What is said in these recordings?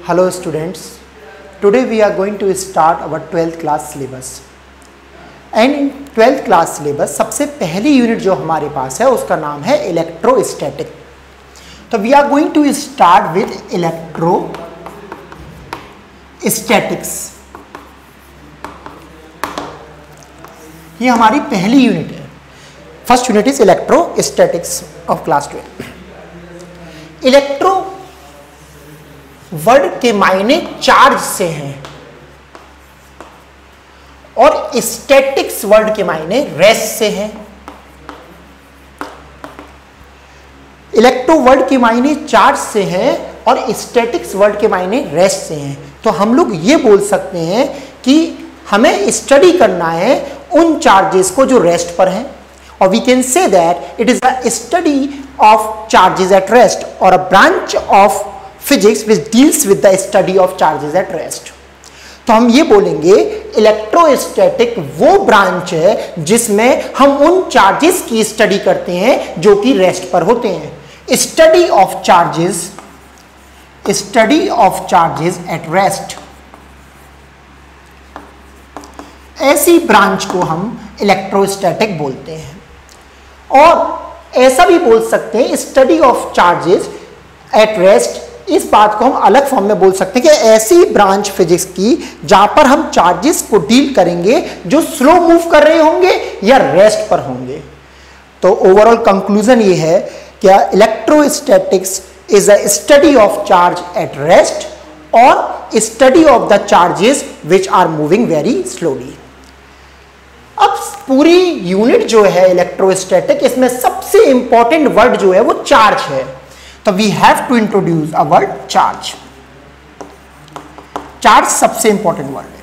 Hello students, today we are going to start our 12th class syllabus. And in 12th class syllabus सबसे पहली unit जो हमारे पास है उसका नाम है इलेक्ट्रोस्टैटिक. तो we are going to start with electrostatics. ये हमारी पहली यूनिट है. First unit is electrostatics of class 12. Electro word के मायने चार्ज से हैं और स्टैटिक्स वर्ड के मायने रेस्ट से हैं. इलेक्ट्रो वर्ड के मायने चार्ज से हैं और स्टैटिक्स वर्ड के मायने रेस्ट से हैं. तो हम लोग ये बोल सकते हैं कि हमें स्टडी करना है उन चार्जेस को जो रेस्ट पर हैं, और we can say that it is a study of charges at rest और a branch of physics which deals with the study of charges at rest. तो हम ये बोलेंगे इलेक्ट्रोस्टैटिक वो ब्रांच है जिसमें हम उन चार्जेस की स्टडी करते हैं जो कि रेस्ट पर होते हैं. Study of charges at rest, ऐसी ब्रांच को हम इलेक्ट्रोस्टैटिक बोलते हैं. और ऐसा भी बोल सकते हैं study of charges at rest, इस बात को हम अलग फॉर्म में बोल सकते हैं कि ऐसी ब्रांच फिजिक्स की जहां पर हम चार्जेस को डील करेंगे जो स्लो मूव कर रहे होंगे या रेस्ट पर होंगे. तो ओवरऑल कंक्लूजन ये है कि electrostatics is a study of charge at rest और study of the charges which are moving very slowly. अब पूरी यूनिट जो है इलेक्ट्रोस्टैटिक, इसमें सबसे इंपॉर्टेंट वर्ड जो है वो चार्ज है. तो we have to introduce a word charge. Charge सबसे इंपॉर्टेंट वर्ड है.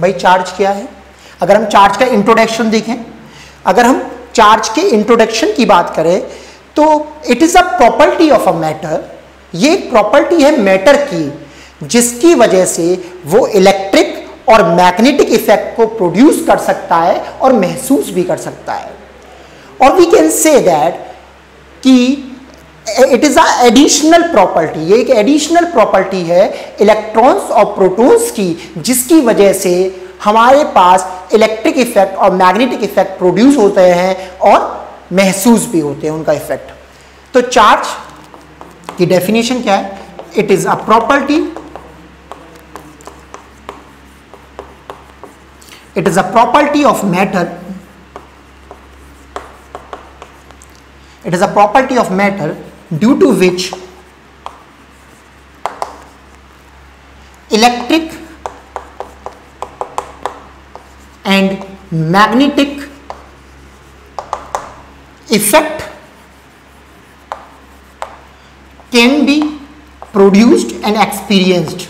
भाई चार्ज क्या है? अगर हम चार्ज का इंट्रोडक्शन देखें, अगर हम चार्ज के इंट्रोडक्शन की बात करें तो it is a property of a matter. ये एक प्रॉपर्टी है मैटर की जिसकी वजह से वो इलेक्ट्रिक और मैग्नेटिक इफेक्ट को प्रोड्यूस कर सकता है और महसूस भी कर सकता है. और वी कैन से दैट कि it is a additional property. ये एक एडिशनल प्रॉपर्टी है इलेक्ट्रॉन्स और प्रोटॉन्स की, जिसकी वजह से हमारे पास इलेक्ट्रिक इफेक्ट और मैग्नेटिक इफेक्ट प्रोड्यूस होते हैं और महसूस भी होते हैं उनका इफेक्ट. तो चार्ज की डेफिनेशन क्या है? It is a property, it is a property of matter, it is a property of matter due to which electric and magnetic effect can be produced and experienced.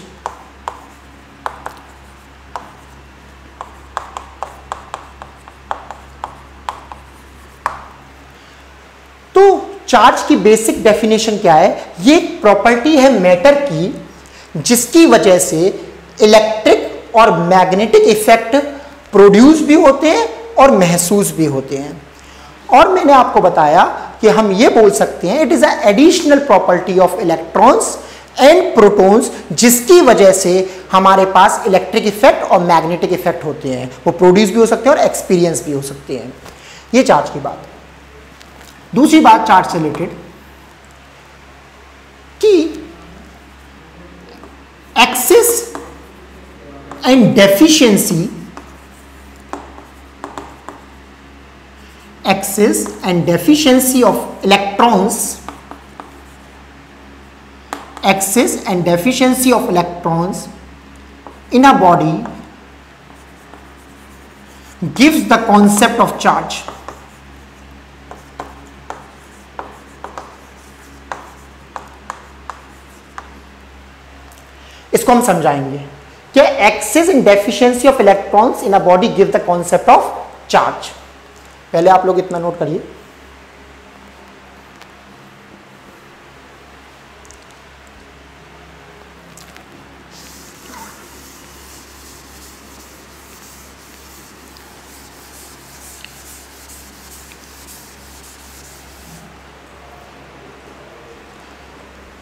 Charge की basic definition क्या है? ये एक property है matter की जिसकी वजह से इलेक्ट्रिक और मैग्नेटिक इफेक्ट प्रोड्यूस भी होते हैं और महसूस भी होते हैं. और मैंने आपको बताया कि हम ये बोल सकते हैं it is a additional property of electrons and protons जिसकी वजह से हमारे पास इलेक्ट्रिक इफेक्ट और मैग्नेटिक इफेक्ट होते हैं. वो प्रोड्यूस भी हो सकते हैं और एक्सपीरियंस भी हो सकते हैं. ये चार्ज की बात है. दूसरी बात चार्ज से रिलेटेड कि excess and deficiency of electrons, excess and deficiency of electrons in a body gives the concept of charge. इसको हम समझाएंगे कि excess and deficiency of electrons in a body give the concept of charge. पहले आप लोग इतना note करिए.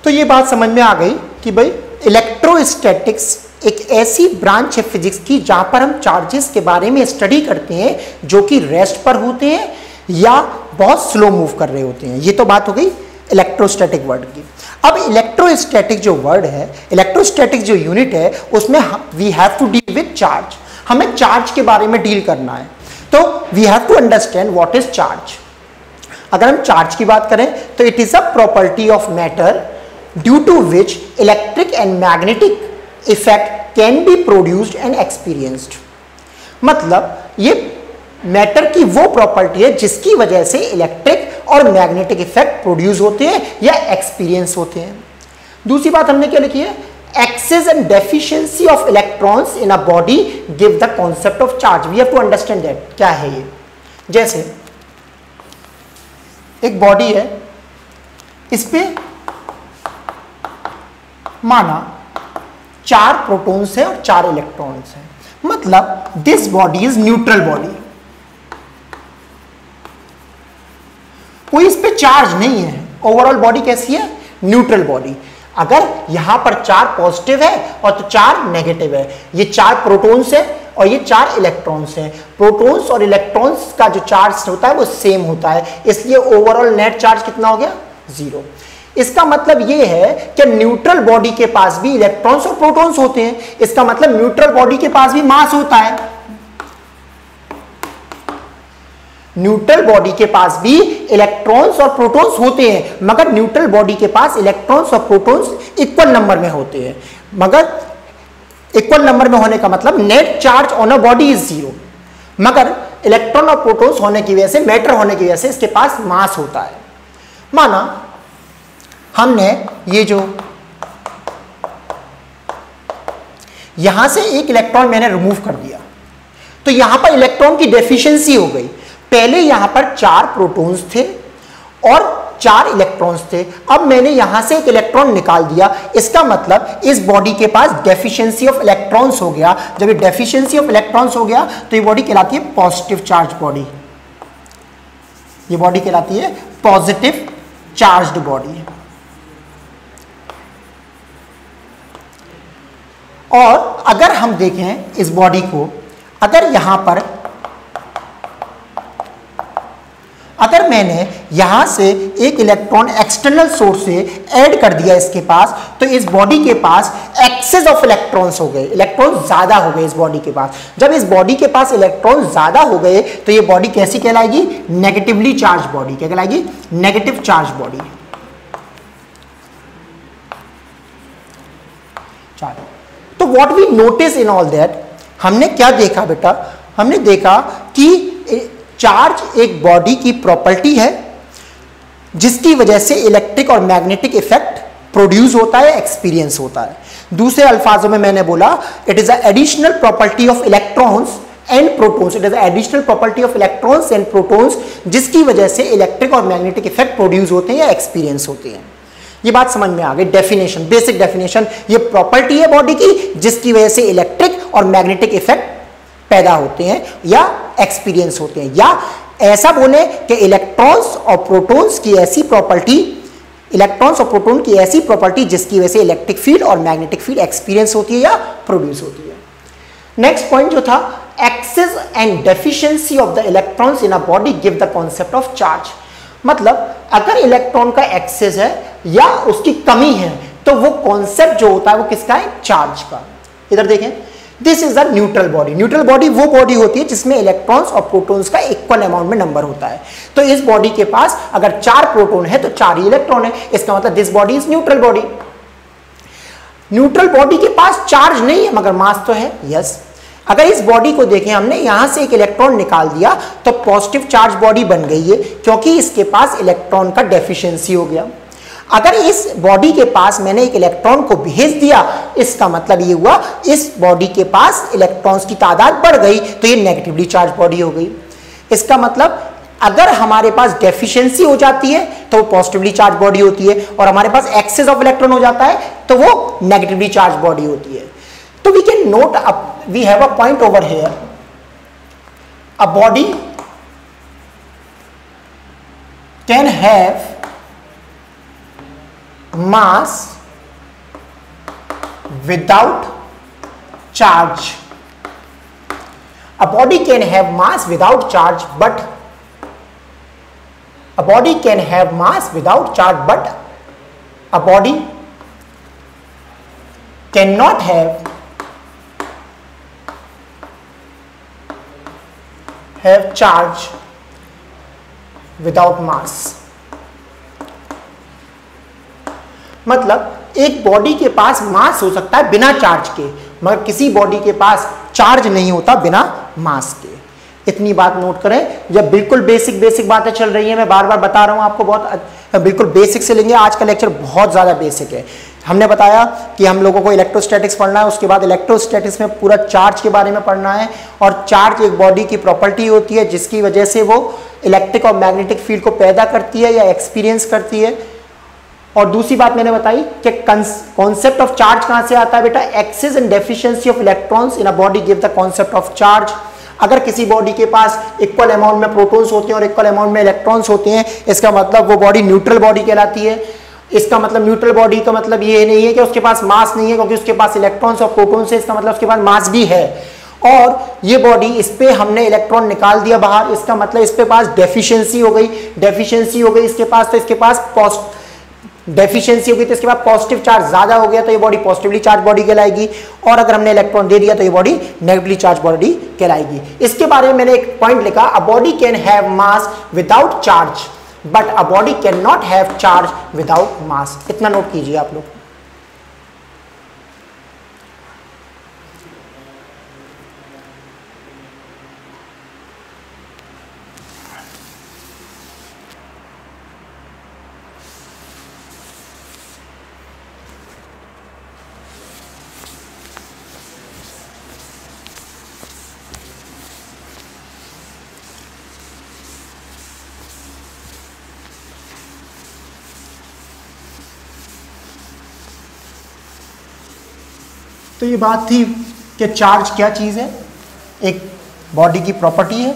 तो ये बात समझ में आ गई कि भाई इलेक्ट्रोस्टैटिक्स एक ऐसी ब्रांच है फिजिक्स की जहां पर हम चार्जेस के बारे में स्टडी करते हैं जो कि रेस्ट पर होते हैं या बहुत स्लो मूव कर रहे होते हैं। ये तो बात हो गई इलेक्ट्रोस्टैटिक वर्ड की। अब इलेक्ट्रोस्टैटिक जो वर्ड है, इलेक्ट्रोस्टैटिक जो यूनिट है, उसमें we have to deal with charge. हमें चार्ज के बारे में डील करना है, तो we have to understand what is charge. अगर हम चार्ज की बात करें तो it is a property of matter due to which electric and magnetic effect can be produced and experienced. मतलब ये मैटर की वो प्रॉपर्टी है जिसकी वजह से इलेक्ट्रिक और मैग्नेटिक इफेक्ट प्रोड्यूस होते हैं या एक्सपीरियंस होते हैं। दूसरी बात हमने क्या लिखी है, excess and deficiency of electrons in a body give the concept of charge. We have to understand that, क्या है ये। जैसे एक बॉडी है, इस पे माना 4 प्रोटॉन्स हैं और 4 इलेक्ट्रॉन्स हैं, मतलब this body is neutral body. कोई इस पे चार्ज नहीं है, ओवरऑल बॉडी कैसी है, न्यूट्रल बॉडी। अगर यहां पर 4 पॉजिटिव है और तो 4 नेगेटिव है, ये 4 प्रोटॉन्स है और ये 4 इलेक्ट्रॉन्स हैं। प्रोटॉन्स और इलेक्ट्रॉन्स का जो चार्ज होता है वो सेम होता है, इसलिए ओवरऑल नेट चार्ज कितना हो गया, 0। इसका मतलब ये है कि न्यूट्रल बॉडी के पास भी इलेक्ट्रॉन्स और प्रोटॉन्स होते हैं। इसका मतलब न्यूट्रल बॉडी के पास भी मास होता है। न्यूट्रल बॉडी के पास भी इलेक्ट्रॉन्स और प्रोटॉन्स होते हैं, मगर न्यूट्रल बॉडी के पास इलेक्ट्रॉन्स और प्रोटॉन्स इक्वल नंबर में होते हैं। मगर इक्वल नंबर में होने का मतलब net charge on a body is 0, मगर इलेक्ट्रॉन और प्रोटॉन्स होने की वजह से, मैटर होने की वजह से इसके पास मास होता है। माना हमने ये जो यहां से एक इलेक्ट्रॉन मैंने रिमूव कर दिया, तो यहां पर इलेक्ट्रॉन की डेफिशिएंसी हो गई। पहले यहां पर 4 प्रोटॉन्स थे और 4 इलेक्ट्रॉन्स थे, अब मैंने यहां से एक इलेक्ट्रॉन निकाल दिया। इसका मतलब इस बॉडी के पास डेफिशिएंसी ऑफ इलेक्ट्रॉन्स हो गया। जब ये डेफिशिएंसी ऑफ इलेक्ट्रॉन्स हो गया तो ये बॉडी कहलाती है पॉजिटिव चार्ज बॉडी। ये बॉडी कहलाती है पॉजिटिव चार्ज्ड बॉडी। और अगर हम देखें इस बॉडी को, अगर यहां पर अगर मैंने यहां से एक इलेक्ट्रॉन एक्सटर्नल सोर्स से ऐड कर दिया इसके पास, तो इस बॉडी के पास एक्सेस ऑफ इलेक्ट्रॉन्स हो गए, इलेक्ट्रॉन ज्यादा हो गए इस बॉडी के पास। जब इस बॉडी के पास इलेक्ट्रॉन ज्यादा हो गए तो ये बॉडी कैसी कहलाएगी, नेगेटिवली चार्ज बॉडी। क्या कहलाएगी, नेगेटिव चार्ज बॉडी। तो what we notice in all that, हमने क्या देखा बेटा, हमने देखा कि चार्ज एक बॉडी की प्रॉपर्टी है जिसकी वजह से इलेक्ट्रिक और मैग्नेटिक इफेक्ट प्रोड्यूस होता है, एक्सपीरियंस होता है। दूसरे अल्फाजों में मैंने बोला it is a additional property of electrons and protons. It is additional property of electrons and protons जिसकी वजह से इलेक्ट्रिक और मैग्नेटिक इफेक्ट प्रोड्यूस होते हैं या एक्सपीरियंस होते हैं। ये बात समझ में आ गई। डेफिनेशन, बेसिक डेफिनेशन, ये प्रॉपर्टी है बॉडी की जिसकी वजह से इलेक्ट्रिक और मैग्नेटिक इफेक्ट पैदा होते हैं या एक्सपीरियंस होते हैं। या ऐसा बोले कि इलेक्ट्रॉन्स और प्रोटॉन्स की ऐसी प्रॉपर्टी, इलेक्ट्रॉन्स और प्रोटॉन की ऐसी प्रॉपर्टी जिसकी वजह से इलेक्ट्रिक फील्ड और मैग्नेटिक फील्ड एक्सपीरियंस होती है या प्रोड्यूस होती है। नेक्स्ट पॉइंट जो था, excess and deficiency of the electrons in a body give the concept of charge. मतलब अगर इलेक्ट्रॉन का एक्सेस है या उसकी कमी है तो वो कॉन्सेप्ट जो होता है वो किसका है, चार्ज का। इधर देखें, this is a neutral body. Neutral body वो बॉडी होती है जिसमें इलेक्ट्रॉन्स और प्रोटॉन्स का इक्वल अमाउंट में नंबर होता है। तो इस बॉडी के पास अगर 4 प्रोटॉन है तो 4 ही इलेक्ट्रॉन है, इसका मतलब this body is neutral body. Neutral body के पास चार्ज नहीं है मगर मास तो है, यस। अगर इस बॉडी को देखें, हमने यहां से एक इलेक्ट्रॉन निकाल दिया तो पॉजिटिव चार्ज बॉडी बन गई है क्योंकि इसके पास इलेक्ट्रॉन का डेफिशिएंसी हो गया। अगर इस बॉडी के पास मैंने एक इलेक्ट्रॉन को भेज दिया, इसका मतलब ये हुआ इस बॉडी के पास इलेक्ट्रॉन्स की तादाद बढ़ गई तो ये नेगेटिवली चार्ज बॉडी हो गई। इसका मतलब अगर हमारे पास डेफिशिएंसी हो जाती है तो वो पॉजिटिवली चार्ज बॉडी होती है और हमारे पास एक्सेस ऑफ इलेक्ट्रॉन हो जाता है तो वो नेगेटिवली चार्ज बॉडी होती है। तो we can note, we have a point over here, a body can have mass without charge. A body can have mass without charge, but a body can have mass without charge, but a body cannot have charge without mass. मतलब एक body के पास मास हो सकता है बिना charge के, मगर किसी बॉडी के पास चार्ज नहीं होता बिना मास के। इतनी बात नोट करें। जब बिल्कुल बेसिक बातें चल रही हैं, मैं बार बार बता रहा हूं आपको, बहुत बिल्कुल बेसिक से लेंगे। आज का लेक्चर बहुत ज़्यादा बेसिक है। हमने बताया कि हम लोगों को इलेक्ट्रोस्टैटिक्स पढ़ना है, उसके बाद इलेक्ट्रोस्टैटिक्स में पूरा चार्ज के बारे में पढ़ना है। और चार्ज एक बॉडी की प्रॉपर्टी होती है जिसकी वजह से वो इलेक्ट्रिक और मैग्नेटिक फील्ड को पैदा करती है या एक्सपीरियंस करती है। और दूसरी बात मैंने बताई कि कॉन्सेप्ट ऑफ चार्ज कहां से आता है बेटा, excess and deficiency of electrons in a body give the concept of charge. अगर किसी बॉडी के पास इक्वल अमाउंट में प्रोटॉन्स होते हैं और इक्वल अमाउंट में इलेक्ट्रॉन्स होते हैं, इसका मतलब वो बॉडी न्यूट्रल बॉडी कहलाती है। इसका मतलब न्यूट्रल बॉडी का मतलब ये नहीं है कि उसके पास मास नहीं है, क्योंकि उसके पास इलेक्ट्रॉन्स और प्रोटॉन्स है, इसका मतलब उसके पास मास भी है। और ये बॉडी, इस पे हमने इलेक्ट्रॉन निकाल दिया बाहर, इसका मतलब इस पे पास डेफिशिएंसी हो गई, इसके पास, तो इसके पास डेफिशिएंसी होगी तो इसके बाद पॉजिटिव चार्ज ज्यादा हो गया तो ये बॉडी पॉजिटिवली चार्ज बॉडी कहलाएगी। और अगर हमने इलेक्ट्रॉन दे दिया तो ये बॉडी नेगेटिवली चार्ज बॉडी कहलाएगी। इसके बारे में मैंने एक पॉइंट लिखा, a body can have mass without charge but a body can not have charge without mass. इतना नोट कीजिए आप लोग। तो ये बात थी कि चार्ज क्या चीज़ है, एक बॉडी की प्रॉपर्टी है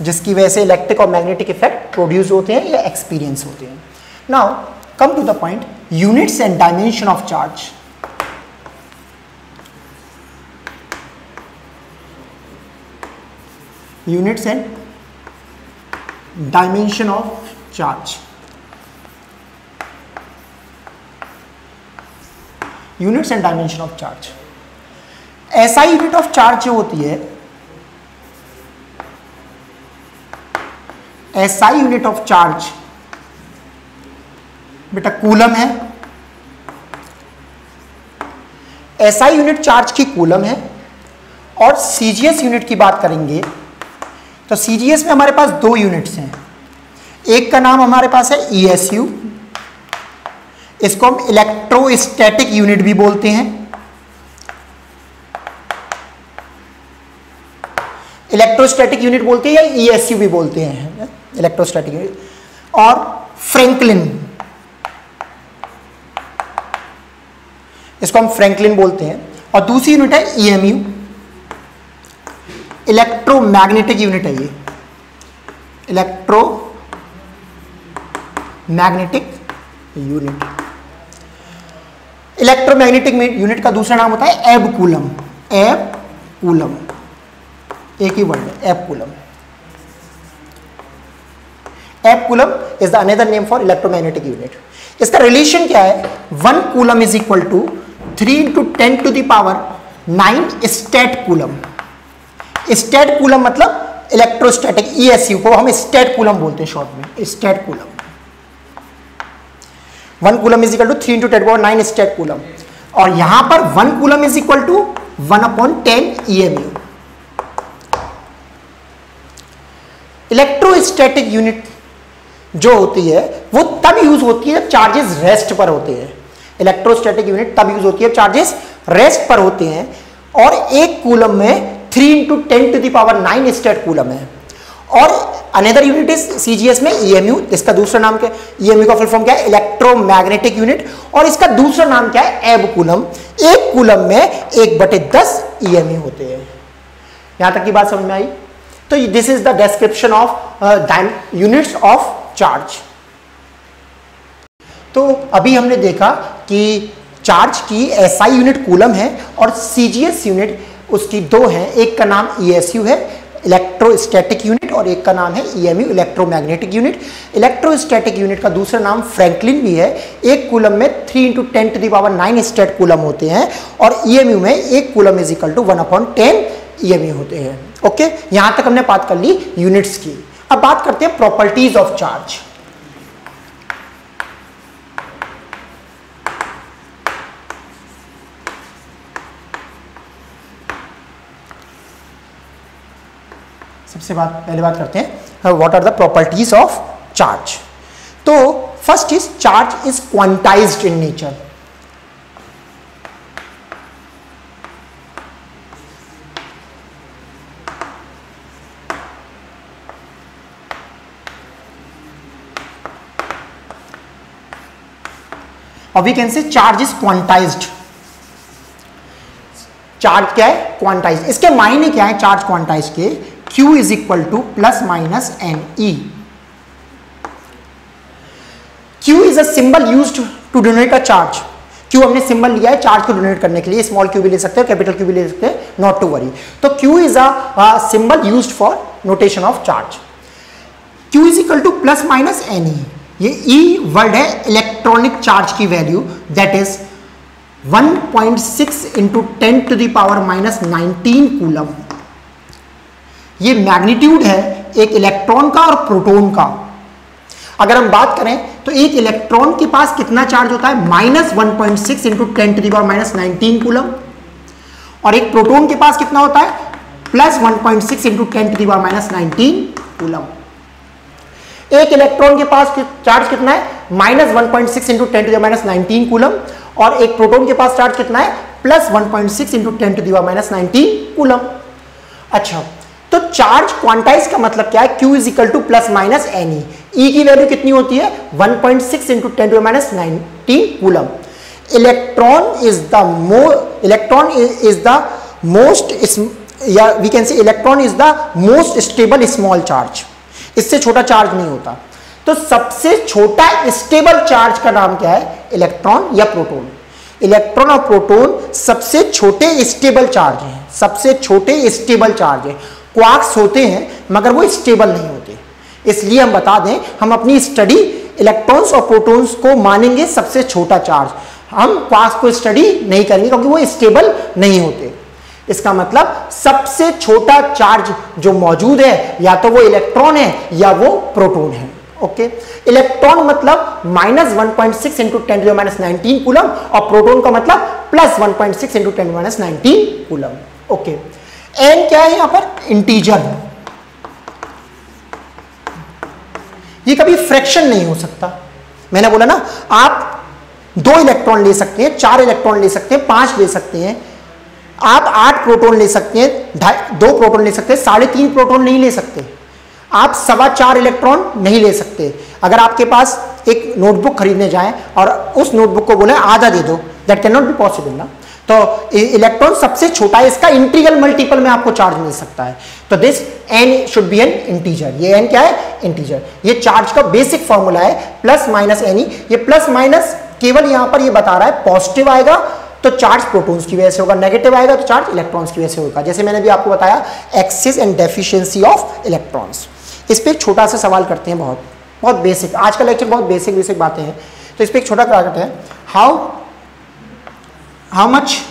जिसकी वजह से इलेक्ट्रिक और मैग्नेटिक इफेक्ट प्रोड्यूस होते हैं या एक्सपीरियंस होते हैं। Now come to the point, units and dimension of charge. Units and dimension of charge. Units and dimension of charge. ऐसा यूनिट ऑफ चार्ज जो होती है, ऐसा यूनिट ऑफ चार्ज बेटा कूलम है। ऐसा यूनिट चार्ज की कूलम है। और सीजीएस यूनिट की बात करेंगे तो सीजीएस में हमारे पास दो यूनिट्स हैं। एक का नाम हमारे पास है ईएसयू, इसको हम इलेक्ट्रोस्टैटिक यूनिट भी बोलते हैं। इलेक्ट्रोस्टैटिक यूनिट बोलते हैं या ईएसयू भी बोलते हैं, इलेक्ट्रोस्टैटिक यूनिट। और फ्रैंकलिन, इसको हम फ्रैंकलिन बोलते हैं। और दूसरी यूनिट है ईएमयू, इलेक्ट्रोमैग्नेटिक यूनिट है ये, इलेक्ट्रोमैग्नेटिक यूनिट। इलेक्ट्रोमैग्नेटिक यूनिट का दूसरा नाम होता है एब कूलम। एब कूलम एक ही वर्ड है, abcoulomb. Abcoulomb is the another name for electromagnetic unit. इसका रिलेशन क्या है, 1 coulomb is equal to 3 × 10⁹ statcoulomb. Statcoulomb मतलब इलेक्ट्रोस्टैटिक, ईएसयू को हम स्टेट कूलम बोलते हैं शॉर्ट में, statcoulomb. 1 coulomb is equal to 3 × 10⁹ statcoulomb. और यहां पर 1 coulomb is equal to 1/10 EMU. Electrostatic unit जो होती है वो तब यूज होती है जब चार्जेस रेस्ट पर होते हैं। इलेक्ट्रोस्टैटिक यूनिट तब यूज होती है जब चार्जेस रेस्ट पर होते हैं। और एक कूलम में 3 × 10⁹ स्टेट कूलम है। और अनदर यूनिट इज सीजीएस में ईएमयू, इसका दूसरा नाम क्या है, ईएमयू का फुल फॉर्म क्या है, इलेक्ट्रोमैग्नेटिक यूनिट। और इसका दूसरा नाम क्या है, एब कूलम। एक कूलम में 1/10 ईएमयू होते हैं। यहां तक की बात समझ में आई? तो this is the description of units of charge. तो अभी हमने देखा कि चार्ज की एसआई यूनिट कूलम है और सीजीएस यूनिट उसकी दो है, एक का नाम ईएसयू है इलेक्ट्रोस्टैटिक यूनिट और एक का नाम है EMU electromagnetic unit. Electrostatic unit का दूसरा नाम फ्रैंकलिन भी है। एक कूलम में 3 × 10⁹ स्टैट कूलम होते हैं और ईएमयू में एक coulomb is equal to 1/10 EMU होते हैं। ओके, यहां तक हमने बात कर ली यूनिट्स की। अब बात करते हैं प्रॉपर्टीज ऑफ चार्ज। सबसे पहले बात करते हैं what are the properties of charge. तो first is charge is quantized in nature. और we can say charge is quantized. Charge क्या है? क्वांटाइज्ड। इसके मायने क्या है चार्ज क्वांटाइज्ड के? Q is equal to plus minus N E. Q is a symbol used to denote a charge. Q हमने symbol लिया है चार्ज को डिनोट करने के लिए, स्मॉल q भी ले सकते हो, कैपिटल Q भी ले सकते हैं, नॉट टू वरी। तो Q is a symbol used for notation of charge. Q is equal to plus minus N e. ये E वर्ड है इलेक्ट्रॉनिक चार्ज की वैल्यू, दैट इज 1.6 × 10⁻⁻19 कूलम। ये मैग्नीट्यूड है एक इलेक्ट्रॉन का और प्रोटॉन का। अगर हम बात करें तो एक इलेक्ट्रॉन के पास कितना चार्ज होता है? -1.6 × 10⁻⁻19 कूलम। और एक प्रोटॉन के पास कितना होता है? +1.6 × 10⁻⁻19 कूलम। एक इलेक्ट्रॉन के पास चार्ज कितना है? -1.6 × 10⁻19 कूलम। और एक प्रोटॉन के पास चार्ज कितना है? +1.6 × 10⁻19 कूलम। अच्छा, तो चार्ज क्वांटाइज का मतलब क्या है? Q is equal to plus minus N e. E की वैल्यू कितनी होती है? 1.6 × 10⁻19 coulomb. Electron is the most, या we can say electron is the most stable small charge. इससे छोटा चार्ज नहीं होता। तो सबसे छोटा स्टेबल चार्ज का नाम क्या है? इलेक्ट्रॉन या प्रोटॉन। इलेक्ट्रॉन और प्रोटॉन सबसे छोटे स्टेबल चार्ज हैं, सबसे छोटे स्टेबल चार्ज है। क्वार्क्स होते हैं मगर वो स्टेबल नहीं होते। इसलिए हम बता दें, हम अपनी स्टडी इलेक्ट्रॉन्स और प्रोटॉन्स को मानेंगे सबसे छोटा चार्ज, हम क्वार्क्स को स्टडी नहीं करेंगे क्योंकि वो स्टेबल नहीं होते। इसका मतलब सबसे छोटा चार्ज जो मौजूद है या तो वो इलेक्ट्रॉन है या वो प्रोटॉन है। ओके, इलेक्ट्रॉन मतलब -1.6 × 10⁻19 कूलम और प्रोटॉन का मतलब +1.6 × 10⁻19 कूलम। ओके, एन क्या है? यहां पर इंटीजर है, ये कभी फ्रैक्शन नहीं हो सकता। मैंने बोला ना, आप 2 इलेक्ट्रॉन ले सकते हैं, 4 इलेक्ट्रॉन ले सकते हैं, 5 ले सकते हैं, आप 8 प्रोटॉन ले सकते हैं, 2 प्रोटॉन ले सकते हैं, 3.5 प्रोटॉन नहीं ले सकते, आप 4.25 इलेक्ट्रॉन नहीं ले सकते। अगर आपके पास एक नोटबुक खरीदने जाएं और उस नोटबुक को बोले आधा दे दो, that can not be possible ना। तो इलेक्ट्रॉन सबसे छोटा है, इसका इंटीग्रल मल्टीपल में आपको चार्ज मिल सकता है। तो this n should be an integer. ये एन क्या है? इंटीजर। ये चार्ज का बेसिक फॉर्मूला है प्लस माइनस एन ई। ये प्लस माइनस केवल यहां पर ये बता रहा है पॉजिटिव आएगा तो चार्ज प्रोटॉन्स की वजह से होगा, नेगेटिव आएगा तो चार्ज इलेक्ट्रॉन्स की वजह से होगा। जैसे मैंने भी आपको बताया excess and deficiency of electrons. इस पर एक छोटा सा सवाल करते हैं, बहुत बहुत बेसिक। आज का लेक्चर बहुत बेसिक बातें हैं, तो इस पर एक छोटा क्या करते हैं, how much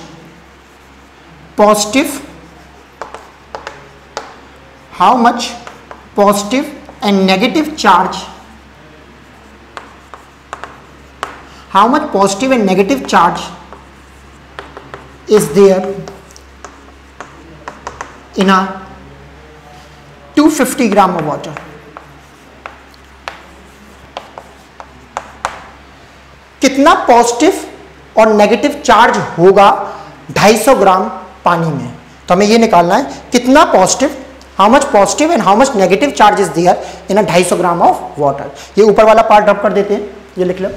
positive and negative charge, how much positive and negative charge is there in a 250 gram of water? कितना पॉजिटिव और नेगेटिव चार्ज होगा 250 ग्राम पानी में? तो हमें ये निकालना है कितना positive, how much positive and how much negative charge is there in a 250 gram of water. ये ऊपर वाला पार्ट ड्रॉप कर देते हैं, ये लिख लो।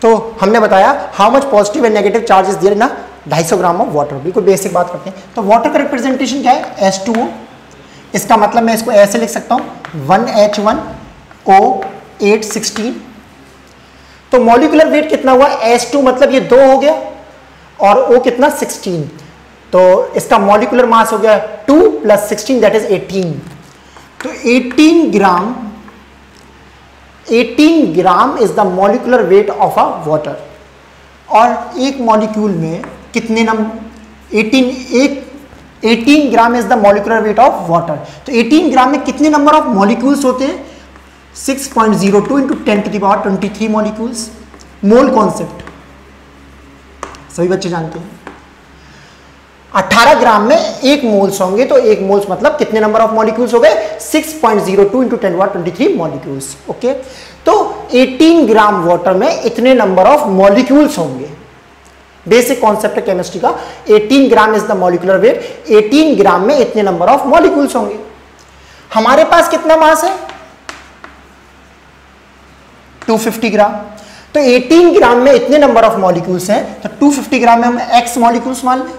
तो हमने बताया how much positive and negative charge is there in 250 gram of water. बिल्कुल बेसिक बात करते हैं। तो वाटर का रिप्रेजेंटेशन क्या है? H2O। इसका मतलब मैं इसको ऐसे लिख सकता हूं 1H1O816। तो मॉलिक्यूलर वेट कितना हुआ? H2 मतलब ये 2 हो गया और O कितना 16, तो इसका मॉलिक्यूलर मास हो गया 2 + 16 दैट इज 18। तो 18 gram is the molecular weight of a water. और एक मॉलिक्यूल में कितने 18 gram is the molecular weight of water. तो 18 ग्राम में कितने नंबर ऑफ मॉलिक्यूल्स होते हैं? 6.02 × 10⁻23 मॉलिक्यूल्स। मोल कॉन्सेप्ट सभी बच्चे जानते हैं। 18 ग्राम में 1 मोल्स होंगे, तो 1 मोल्स मतलब कितने नंबर ऑफ मॉलिक्यूल्स हो गए? 6.02 × 10⁻23 मॉलिक्यूल्स। ओके, तो 18 ग्राम वाटर में इतने नंबर ऑफ मॉलिक्यूल्स होंगे। बेसिक कॉन्सेप्ट है केमिस्ट्री का। 18 gram is the molecular weight. 18 ग्राम में इतने नंबर ऑफ मॉलिक्यूल्स होंगे। हमारे पास कितना मास है? 250 ग्राम। तो 18 ग्राम में इतने नंबर ऑफ मॉलिक्यूल्स हैं, तो 250 ग्राम में हम x मॉलिक्यूल्स मान लें।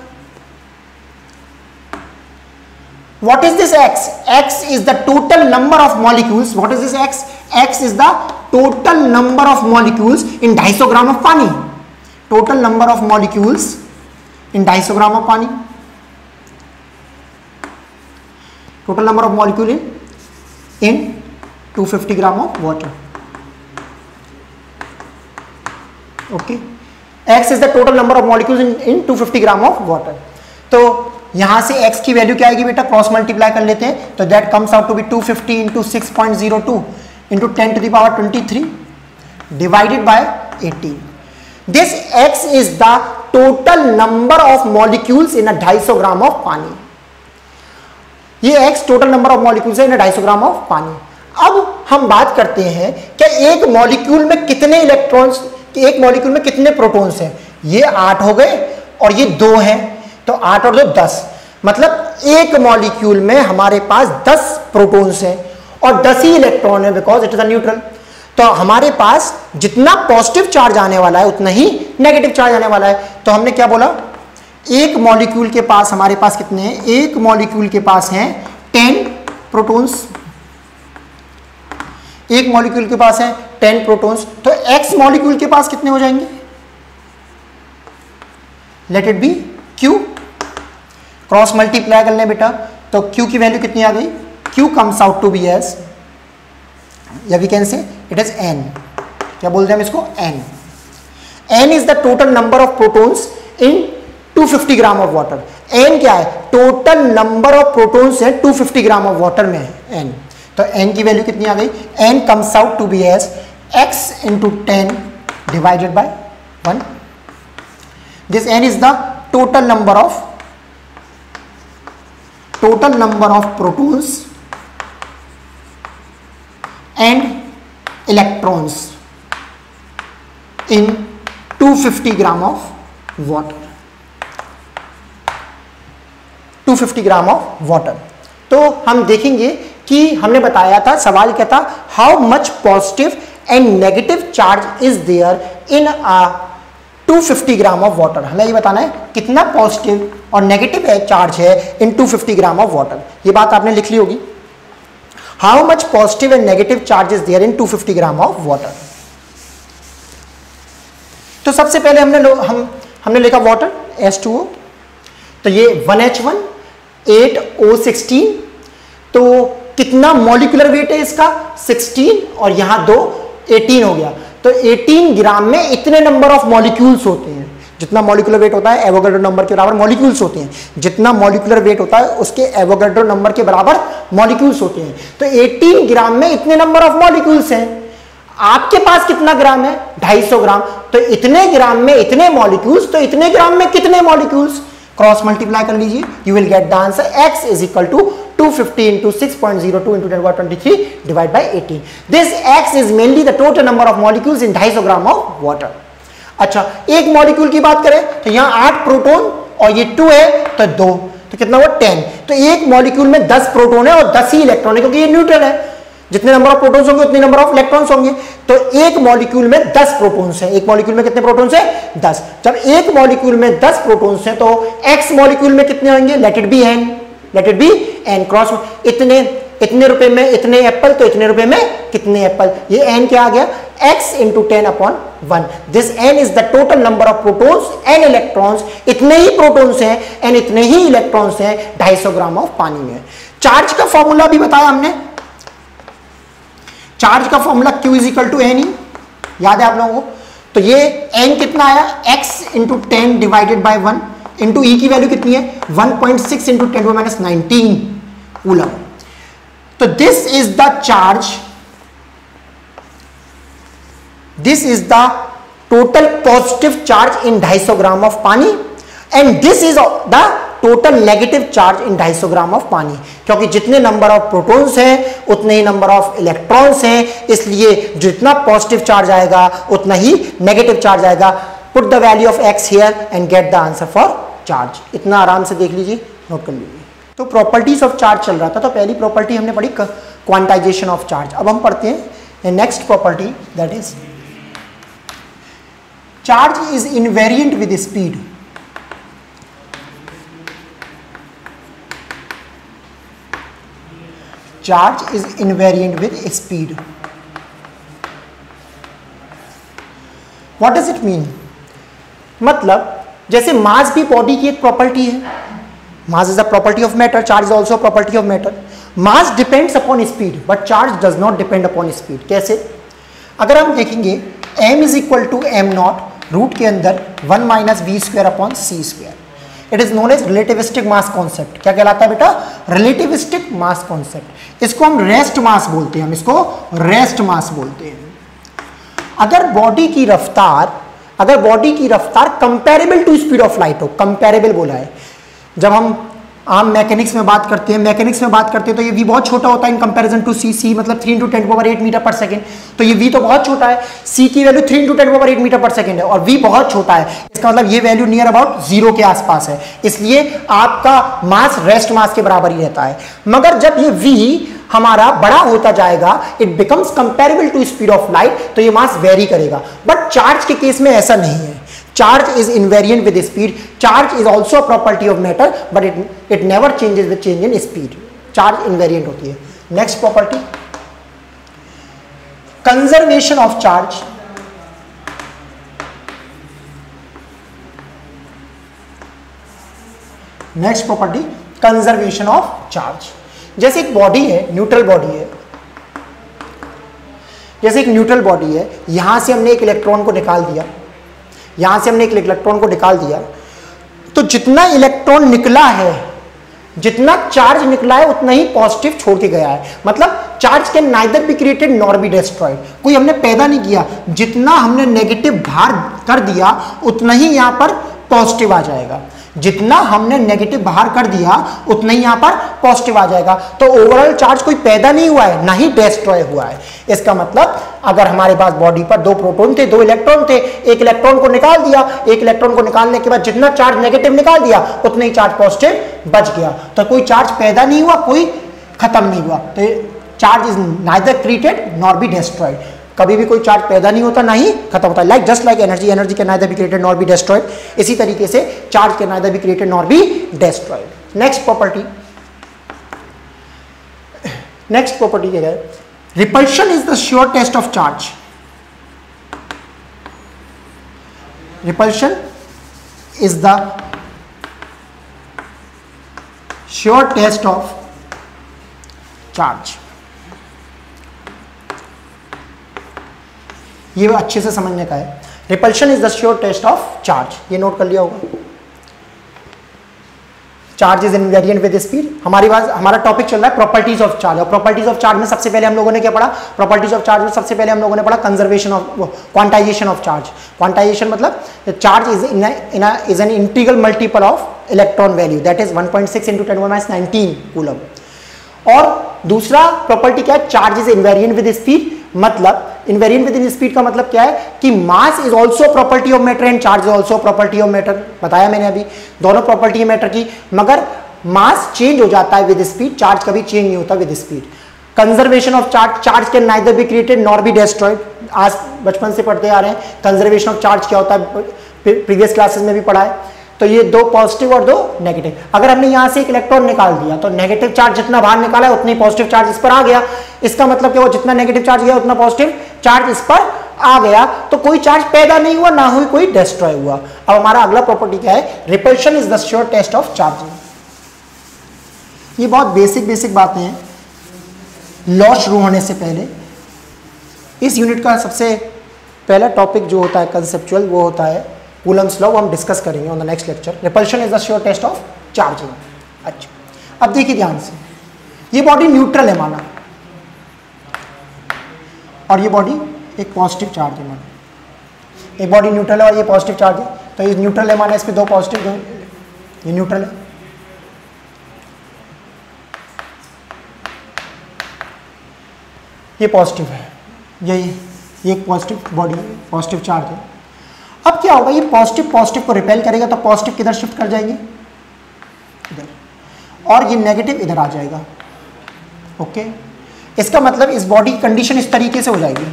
What is this x? X is the total number of molecules. What is this x? X is the total number of molecules in 250 gram of पानी। Total number of molecules in 250 gram of पानी। Total number of molecule in 250 gram of water। Okay, x is the total number of molecules in 250 gram of water। तो यहां से x की value क्या आएगी बेटा? Cross multiply कर लेते हैं, तो that comes out to be 250 × 6.02 × 10⁻23 divided by 18। This x is the total number of molecules in 250 gram of पानी। ये x total number of molecules है इन 250 ग्राम ऑफ पानी। अब हम बात करते हैं कि एक मॉलिक्यूल में कितने इलेक्ट्रॉन्स, एक मॉलिक्यूल में कितने प्रोटॉन्स हैं? ये 8 हो गए और ये 2 हैं, तो 8 और 2 10, मतलब एक मॉलिक्यूल में हमारे पास 10 प्रोटॉन्स हैं और 10 ही इलेक्ट्रॉन है, because it is a neutral. तो हमारे पास जितना पॉजिटिव चार्ज आने वाला है उतना ही नेगेटिव चार्ज आने वाला है। तो हमने क्या बोला? एक मॉलिक्यूल के पास हमारे पास कितने हैं? एक मॉलिक्यूल के पास हैं 10 प्रोटॉन्स। एक मॉलिक्यूल के पास है 10 प्रोटॉन्स, तो x मॉलिक्यूल के पास कितने हो जाएंगे? Late it B q। Cross multiply कर लें बेटा, तो q की वैल्यू कितनी आ गई? q comes out to be as, या we can say it is n। क्या बोलते हैं हम इसको? n। n is the total number of protons in 250 gram of water. n क्या है? टोटल नंबर ऑफ प्रोटॉन्स है 250 ग्राम ऑफ वाटर में है n। तो n की वैल्यू कितनी आ गई? n comes out to be as x × 10 divided by 1। This n is the total number of protons and electrons in 250 gram of water. 250 gram of water. तो हम देखेंगे कि हमने बताया था, सवाल क्या था? How much positive and negative charge is there in 250 gram of water. हमें ये बताना है कितना पॉजिटिव और नेगेटिव चार्ज है इन 250 ग्राम ऑफ वाटर। ये बात आपने लिख ली होगी। How much positive and negative charge is there in 250 gram of water. तो सबसे पहले हमने लिखा वाटर H2O, तो ये 1H1 8O16। तो कितना मॉलिक्यूलर वेट है इसका? 16, और यहां 2 18 हो गया। तो 18 ग्राम में इतने नंबर ऑफ मॉलिक्यूल्स होते हैं। जितना मॉलिक्यूलर वेट होता है एवोगाड्रो नंबर के बराबर मॉलिक्यूल्स होते हैं। जितना मॉलिक्यूलर वेट होता है उसके एवोगाड्रो नंबर के बराबर मॉलिक्यूल्स होते हैं। तो 18 ग्राम में इतने नंबर ऑफ मॉलिक्यूल्स हैं। आपके पास कितना ग्राम है? 250 ग्राम। तो इतने ग्राम में इतने मॉलिक्यूल्स, तो इतने ग्राम में कितने मॉलिक्यूल्स? क्रॉस मल्टीप्लाई कर लीजिए, you will get the answer x is equal to 250 × 6.02 × 10⁻23 divide by 18। This x is mainly the total number of molecules in 250 gram of water. अच्छा, एक मॉलिक्यूल की बात करें तो यहां 8 प्रोटॉन और ये 2 है, तो 2, तो कितना हुआ? 10। तो एक मॉलिक्यूल में 10 प्रोटॉन है और 10 ही इलेक्ट्रॉन है, क्योंकि ये न्यूट्रल है। जितने नंबर ऑफ प्रोटॉन्स होंगे उतने नंबर ऑफ इलेक्ट्रॉन्स होंगे। तो एक मॉलिक्यूल में 10 प्रोटॉन्स हैं। एक मॉलिक्यूल में कितने प्रोटॉन्स हैं? 10। जब एक मॉलिक्यूल में 10 प्रोटॉन्स हैं तो एक्स मॉलिक्यूल में कितने होंगे? Let it be n cross इतने रुपए में इतने एप्पल, तो इतने रुपए में कितने एप्पल, ये एन क्या आ गया? x into 10/1। This n is the total number of protons and electrons. इतने ही प्रोटॉन्स हैं एंड इतने ही इलेक्ट्रॉन्स हैं 250 ग्राम ऑफ पानी में। चार्ज का फॉर्मूला भी बताया हमने। चार्ज का formula Q is equal to n, याद है आप लोगों को? तो ये n कितना आया? x into 10 divided by 1 into e की वैल्यू कितनी है? 1.6 इंटू 10⁻19 कूलम। तो this is the charge, this is the total positive charge in 250 gram of pani and this is the total negative charge in 250 gram of pani. क्योंकि जितने number of protons हैं उतने ही number of electrons हैं, इसलिए जितना positive charge आएगा उतना ही negative charge आएगा। Put the value of x here and gate the answer for charge. इतना आराम से देख लीजिए, नोट कर लीजिए। तो प्रॉपर्टीज ऑफ चार्ज चल रहा था, तो पहली प्रॉपर्टी हमने पढ़ी क्वांटाइजेशन ऑफ चार्ज। अब हम पढ़ते हैं next property, that is charge is invariant with speed. Charge is invariant with speed. What does it mean? मतलब जैसे मास भी बॉडी की एक प्रॉपर्टी है। Mass is a property of matter, charge is also property of matter. Mass depends upon speed but charge does not depend upon speed. कैसे? अगर हम देखेंगे m is equal to m naught root के अंदर 1 minus we square upon c square. It is known as relativistic mass concept. क्या कहलाता है बेटा? Relativistic mass concept. इसको हम रेस्ट मास बोलते हैं, हम इसको रेस्ट मास बोलते हैं। अगर बॉडी की रफ्तार comparable to speed of light हो, कंपेरेबल बोला है। जब हम आम मैकेनिक्स में बात करते हैं तो ये v बहुत छोटा होता है इन कंपैरिजन टू c मतलब 3 × 10⁸ मीटर पर सेकंड। तो ये v तो बहुत छोटा है, c की वैल्यू 3 × 10⁸ मीटर पर सेकंड है और v बहुत छोटा है, इसका मतलब ये वैल्यू नियर अबाउट 0 के आसपास है। इसलिए आपका मास रेस्ट मास के बराबर ही रहता है। मगर जब ये v हमारा बड़ा होता जाएगा, it becomes comparable to speed of light, तो ये मास वेरी करेगा। बट चार्ज के केस में ऐसा नहीं है। Charge is invariant with speed. Charge is also a property of matter, but it never changes with change in speed. Charge invariant होती है। Next property, conservation of charge. Next property, conservation of charge. जैसे एक body है, neutral body है, जैसे एक neutral body है, यहां से हमने एक इलेक्ट्रॉन को निकाल दिया, तो जितना इलेक्ट्रॉन निकला है, जितना चार्ज निकला है उतना ही पॉजिटिव छोड़ के गया है। मतलब charge can neither be created nor be destroyed. कोई हमने पैदा नहीं किया, जितना हमने नेगेटिव बाहर कर दिया उतना ही यहां पर पॉजिटिव आ जाएगा। जितना हमने नेगेटिव बाहर कर दिया उतना ही यहां पर पॉजिटिव आ जाएगा। तो ओवरऑल चार्ज कोई पैदा नहीं हुआ है, ना ही डिस्ट्रॉय हुआ है। इसका मतलब अगर हमारे पास बॉडी पर 2 प्रोटॉन थे, 2 इलेक्ट्रॉन थे, एक इलेक्ट्रॉन को निकाल दिया, एक इलेक्ट्रॉन को निकालने के बाद जितना चार्ज नेगेटिव निकाल दिया उतना ही चार्ज पॉजिटिव बच गया। तो कोई चार्ज पैदा नहीं हुआ, कोई खत्म नहीं हुआ। तो charge is neither created nor be destroyed. कभी भी कोई चार्ज पैदा नहीं होता, ना ही खत्म होता है। Just like energy can neither be created nor be destroyed. इसी तरीके से charge can neither be created nor be destroyed. Next property क्या है? Repulsion is the sure test of charge. Repulsion is the sure test of charge. ये अच्छे से समझने का है। Repulsion is the sure test of charge, ये note कर लिया होगा। Charge is invariant with speed. हमारा टॉपिक चल रहा है प्रॉपर्टीज ऑफ चार्ज, और प्रॉपर्टीज ऑफ चार्ज में सबसे पहले हम लोगों ने क्या पढ़ा? प्रॉपर्टीज ऑफ चार्ज में सबसे पहले हम लोगों ने पढ़ा conservation of quantization of charge. Quantization मतलब charge is an integral multiple of electron value, that is 1.6 × 10⁻19 coulomb. और दूसरा प्रॉपर्टी क्या है? Charge is invariant with speed. मतलब इनवेरिएंट विद स्पीड का मतलब क्या है कि mass is also property of matter and charge is also property of matter. बताया मैंने अभी, दोनों प्रॉपर्टी है मैटर की, मगर मास चेंज हो जाता है विद स्पीड, चार्ज कभी चेंज नहीं होता with speed. Conservation of charge, charge can neither be created nor be destroyed. आज बचपन से पढ़ते आ रहे हैं कंजर्वेशन ऑफ चार्ज क्या होता है, प्रीवियस क्लासेस में भी पढ़ा है। तो ये दो पॉजिटिव और दो नेगेटिव। अगर हमने यहां से एक इलेक्ट्रॉन निकाल दिया तो नेगेटिव चार्ज जितना बाहर निकाला है उतनी पॉजिटिव चार्ज इस पर आ गया। इसका मतलब क्या हुआ, जितना नेगेटिव चार्ज गया उतना पॉजिटिव चार्ज इस पर आ गया, तो कोई चार्ज पैदा नहीं हुआ, ना हुई कोई डिस्ट्रॉय हुआ। अब हमारा अगला प्रॉपर्टी क्या है, repulsion is the sure test of charging. ये बहुत बेसिक बातें हैं लॉ शुरू होने से पहले। इस यूनिट का सबसे पहला टॉपिक जो होता है कंसेप्चुअल, वो होता है कूलम्स लॉ, वो हम डिस्कस करेंगे on the next lecture. Repulsion is the sure test of charging. अच्छा, अब देखिए ध्यान से, ये बॉडी न्यूट्रल है माना, और ये बॉडी एक पॉजिटिव चार्ज है माना। एक बॉडी न्यूट्रल है और ये पॉजिटिव चार्ज है, तो ये न्यूट्रल है माना, इस पे दो पॉजिटिव, ये न्यूट्रल है। ये पॉजिटिव है, ये एक पॉजिटिव बॉडी है, पॉजिटिव चार्ज है। अब क्या होगा, ये पॉजिटिव पॉजिटिव को रिपेल करेगा, तो पॉजिटिव किधर शिफ्ट कर जाएंगे, इधर, और ये नेगेटिव इधर आ जाएगा। ओके, इसका मतलब इस बॉडी की कंडीशन इस तरीके से हो जाएगी,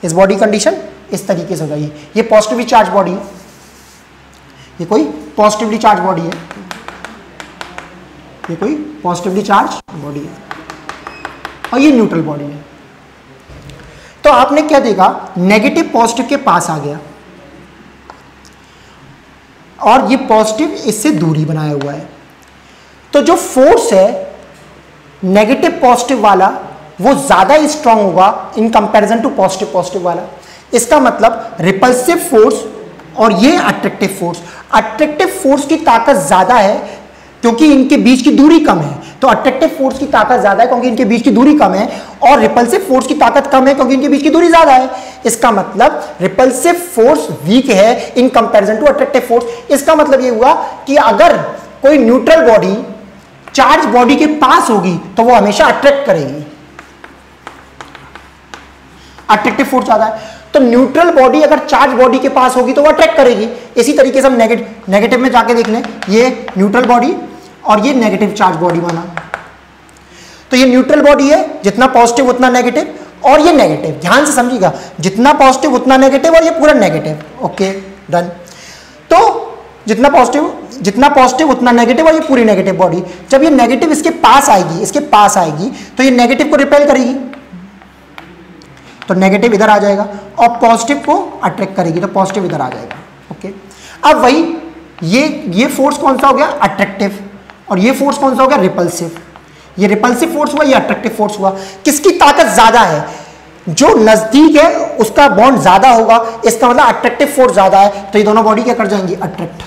इस बॉडी कंडीशन इस तरीके से हो जाएगी। ये पॉजिटिवली चार्ज बॉडी है, ये कोई पॉजिटिवली चार्ज बॉडी है, ये कोई पॉजिटिवली चार्ज बॉडी है, और ये न्यूट्रल बॉडी है। तो आपने क्या देखा, नेगेटिव पॉजिटिव के पास आ गया, और ये पॉजिटिव इससे दूरी बनाया हुआ है। तो जो फोर्स है नेगेटिव पॉजिटिव वाला, वो ज्यादा स्ट्रांग होगा in comparison to positive positive वाला। इसका मतलब रिपल्सिव फोर्स और ये अट्रैक्टिव फोर्स, अट्रैक्टिव फोर्स की ताकत ज्यादा है क्योंकि इनके बीच की दूरी कम है, तो अट्रैक्टिव फोर्स की ताकत ज्यादा है क्योंकि इनके बीच की दूरी कम है, और रिपल्सिव फोर्स की ताकत कम है क्योंकि इनके बीच की दूरी ज्यादा है। इसका मतलब रिपल्सिव फोर्स वीक है in comparison to attractive force. इसका मतलब ये हुआ कि अगर कोई न्यूट्रल बॉडी चार्ज बॉडी के पास होगी तो वो हमेशा अट्रैक्ट करेगी, अट्रैक्टिव फोर्स ज्यादा है। तो न्यूट्रल बॉडी अगर चार्ज बॉडी के पास होगी तो वो अट्रैक्ट करेगी। इसी तरीके से हम नेगेटिव में जाके देख लें, ये न्यूट्रल बॉडी और ये नेगेटिव चार्ज बॉडी बना, तो ये न्यूट्रल बॉडी है, जितना पॉजिटिव उतना नेगेटिव, और ये नेगेटिव, ध्यान से समझिएगा, जितना पॉजिटिव उतना नेगेटिव, और ये पूरा नेगेटिव। Okay done. तो जितना पॉजिटिव उतना नेगेटिव, और ये पूरी नेगेटिव बॉडी। जब ये नेगेटिव इसके पास आएगी तो ये नेगेटिव को रिपेल करेगी, तो नेगेटिव इधर आ जाएगा, और पॉजिटिव को अट्रैक्ट करेगी, तो पॉजिटिव इधर आ जाएगा। ओके, अब वही ये फोर्स कौन सा हो गया, अट्रैक्टिव, और ये फोर्स कौन सा हो गया, रिपल्सिव। ये रिपल्सिव फोर्स हुआ, ये अट्रैक्टिव फोर्स हुआ। किसकी ताकत ज्यादा है, जो नजदीक है उसका बॉन्ड ज्यादा होगा, इसका मतलब अट्रैक्टिव फोर्स ज्यादा है, तो ये दोनों बॉडी क्या कर जाएंगी, अट्रैक्ट।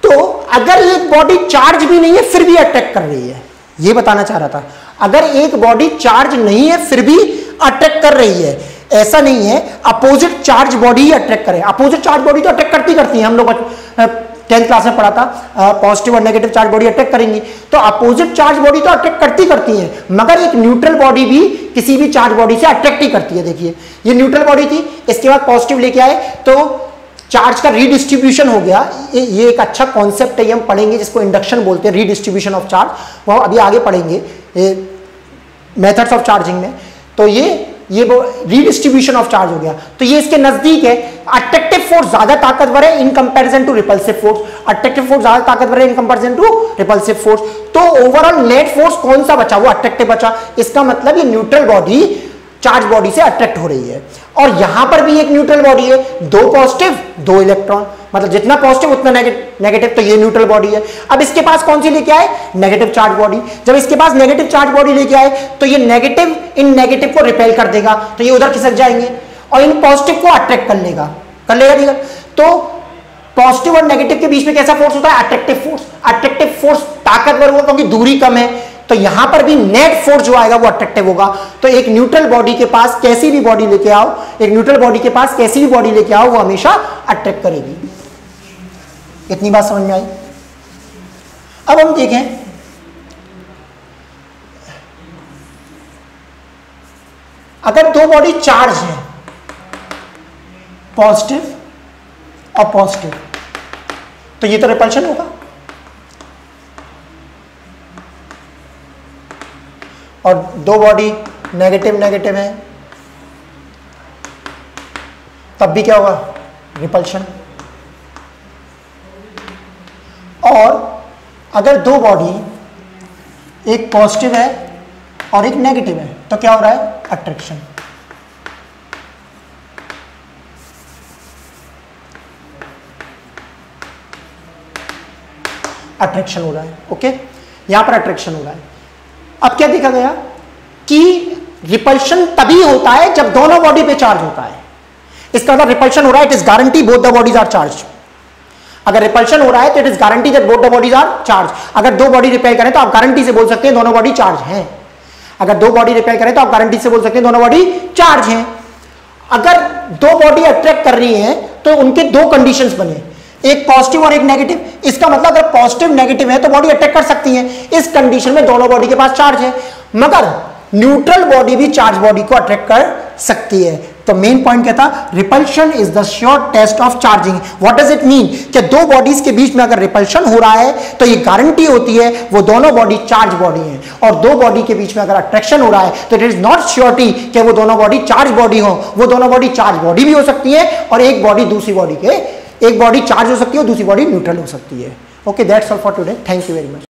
तो अगर एक बॉडी चार्ज भी नहीं है फिर भी अट्रैक्ट कर रही है, ये बताना चाह रहा था। अगर एक बॉडी चार्ज नहीं है फिर भी अट्रैक्ट कर रही है, ऐसा नहीं है अपोजिट चार्ज बॉडी ही अट्रैक्ट करे। अपोजिट चार्ज बॉडी तो अट्रैक्ट करती है, हम लोग 10th क्लास में पढ़ा था, पॉजिटिव और नेगेटिव चार्ज बॉडी अट्रैक्ट करेंगी, तो अपोजिट चार्ज बॉडी तो अट्रैक्ट करती है, मगर एक न्यूट्रल बॉडी भी किसी भी चार्ज बॉडी से अट्रैक्ट ही करती है। देखिए ये न्यूट्रल बॉडी थी, इसके बाद पॉजिटिव लेके आए तो चार्ज का रीडिस्ट्रीब्यूशन हो गया। ये एक अच्छा कॉन्सेप्ट है, ये हम पढ़ेंगे, जिसको इंडक्शन बोलते हैं, रीडिस्ट्रीब्यूशन ऑफ चार्ज, वो अभी आगे पढ़ेंगे मेथड्स ऑफ चार्जिंग में। तो ये रीडिस्ट्रीब्यूशन ऑफ चार्ज हो गया, तो ये इसके नजदीक है। अट्रैक्टिव फोर्स ज्यादा ताकतवर है in comparison to repulsive force, attractive force ज्यादा ताकतवर है in comparison to repulsive force. तो ओवरऑल नेट फोर्स कौन सा बचा, वो अट्रैक्टिव बचा। इसका मतलब ये न्यूट्रल बॉडी चार्ज बॉडी से अट्रैक्ट हो रही है, और यहां पर भी एक न्यूट्रल बॉडी है, दो पॉजिटिव दो इलेक्ट्रॉन, मतलब जितना पॉजिटिव उतना नेगेटिव, तो ये न्यूट्रल बॉडी है। अब इसके पास कौन सी लेके आए, नेगेटिव चार्ज बॉडी। जब इसके पास नेगेटिव चार्ज बॉडी लेके आए तो ये नेगेटिव इन नेगेटिव को रिपेल कर देगा, तो ये उधर खिसक जाएंगे, और इन पॉजिटिव को अट्रैक्ट कर लेगा ठीक है। तो पॉजिटिव और नेगेटिव के बीच में कैसा फोर्स होता है, अट्रैक्टिव फोर्स। अट्रैक्टिव फोर्स ताकतवर होगा क्योंकि दूरी कम है, तो यहां पर भी नेट फोर्स जो आएगा वो अट्रैक्टिव होगा। तो एक न्यूट्रल बॉडी के पास कैसी भी बॉडी लेके आओ, वो हमेशा अट्रैक्ट करेगी। इतनी बात समझ में आई। अब हम देखें अगर दो बॉडी चार्ज है, पॉजिटिव और पॉजिटिव, तो ये तो रिपल्शन होगा, और दो बॉडी नेगेटिव नेगेटिव है, तब भी क्या होगा, रिपल्शन। और अगर दो बॉडी एक पॉजिटिव है और एक नेगेटिव है तो क्या हो रहा है, अट्रैक्शन। अट्रैक्शन हो रहा है, ओके, यहां पर अट्रैक्शन हो रहा है। अब क्या देखा गया कि रिपल्शन तभी होता है जब दोनों बॉडी पे चार्ज होता है। इसका मतलब रिपल्शन हो रहा है, it is guarantee both the bodies are charge. अगर रिपल्शन हो रहा है तो it is guarantee that both the bodies are charge. अगर दो बॉडी रिपेल करें तो आप गारंटी से बोल सकते हैं दोनों बॉडी चार्ज हैं। अगर दो बॉडी रिपेल करें तो आप गारंटी से बोल सकते हैं दोनों बॉडी चार्ज हैं। अगर दो बॉडी अट्रैक्ट कर रही हैं तो उनके दो कंडीशंस बने, एक पॉजिटिव और एक नेगेटिव। इसका मतलब अगर पॉजिटिव नेगेटिव है तो बॉडी अट्रैक्ट कर सकती है। इस कंडीशन में दोनों बॉडी के पास चार्ज है, मगर न्यूट्रल बॉडी भी चार्ज बॉडी को अट्रैक्ट कर सकती है। तो मेन पॉइंट क्या था, repulsion is the sure test of charging. What does it mean कि दो बॉडीज के बीच में अगर रिपल्शन हो रहा है तो ये गारंटी होती है वो दोनों बॉडी चार्ज बॉडी हैं, और दो बॉडी के बीच में अगर अट्रैक्शन हो रहा है तो इट इज नॉट श्योरिटी कि वो दोनों बॉडी चार्ज बॉडी हो। वो दोनों बॉडी चार्ज बॉडी भी हो सकती है और एक बॉडी दूसरी बॉडी के, एक बॉडी चार्ज हो सकती है और दूसरी बॉडी न्यूट्रल हो सकती है। Okay, that's all for today, thank you very much.